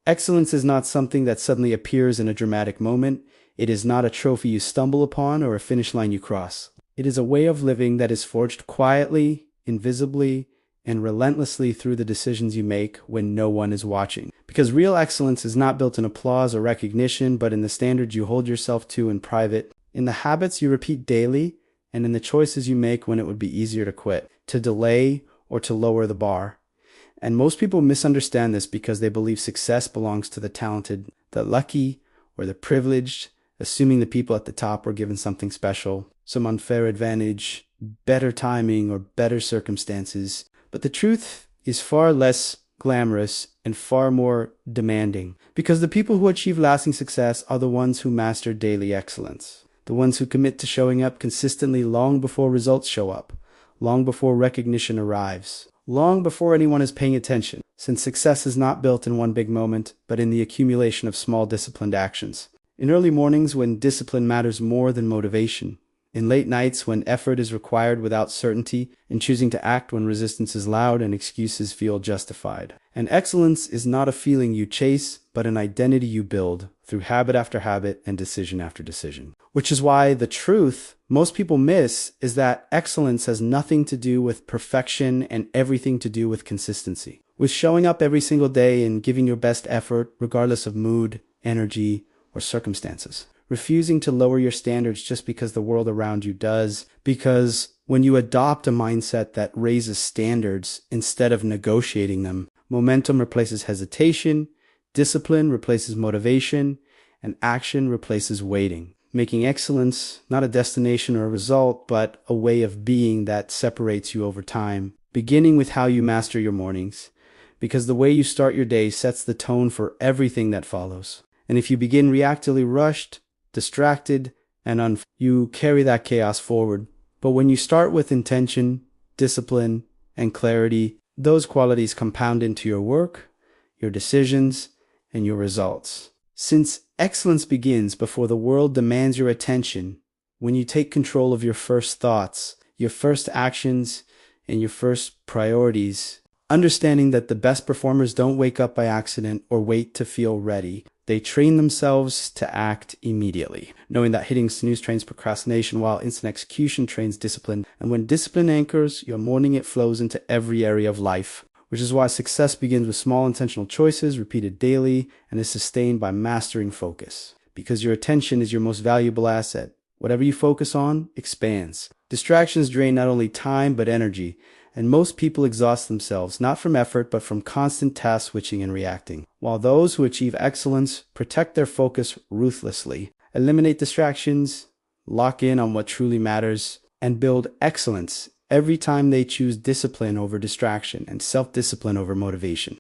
Excellence is not something that suddenly appears in a dramatic moment. It is not a trophy you stumble upon or a finish line you cross. It is a way of living that is forged quietly, invisibly, and relentlessly through the decisions you make when no one is watching. Because real excellence is not built in applause or recognition, but in the standards you hold yourself to in private, in the habits you repeat daily, and in the choices you make when it would be easier to quit, to delay, or to lower the bar. And most people misunderstand this because they believe success belongs to the talented, the lucky, or the privileged, assuming the people at the top were given something special, some unfair advantage, better timing, or better circumstances. But the truth is far less glamorous and far more demanding, because the people who achieve lasting success are the ones who master daily excellence, the ones who commit to showing up consistently long before results show up, long before recognition arrives, long before anyone is paying attention, since success is not built in one big moment, but in the accumulation of small disciplined actions. In early mornings when discipline matters more than motivation, in late nights when effort is required without certainty, in choosing to act when resistance is loud and excuses feel justified. And excellence is not a feeling you chase, but an identity you build through habit after habit and decision after decision. Which is why the truth most people miss is that excellence has nothing to do with perfection and everything to do with consistency. With showing up every single day and giving your best effort regardless of mood, energy, or circumstances. Refusing to lower your standards just because the world around you does, because when you adopt a mindset that raises standards instead of negotiating them, momentum replaces hesitation, discipline replaces motivation, and action replaces waiting, making excellence not a destination or a result, but a way of being that separates you over time, beginning with how you master your mornings, because the way you start your day sets the tone for everything that follows. And if you begin reactively rushed, distracted, and you carry that chaos forward. But when you start with intention, discipline, and clarity, those qualities compound into your work, your decisions, and your results. Since excellence begins before the world demands your attention, when you take control of your first thoughts, your first actions, and your first priorities, understanding that the best performers don't wake up by accident or wait to feel ready. They train themselves to act immediately, knowing that hitting snooze trains procrastination while instant execution trains discipline. And when discipline anchors your morning, it flows into every area of life, which is why success begins with small intentional choices repeated daily and is sustained by mastering focus. Because your attention is your most valuable asset. Whatever you focus on expands. Distractions drain not only time but energy. And most people exhaust themselves, not from effort, but from constant task switching and reacting. While those who achieve excellence protect their focus ruthlessly, eliminate distractions, lock in on what truly matters, and build excellence every time they choose discipline over distraction and self-discipline over motivation.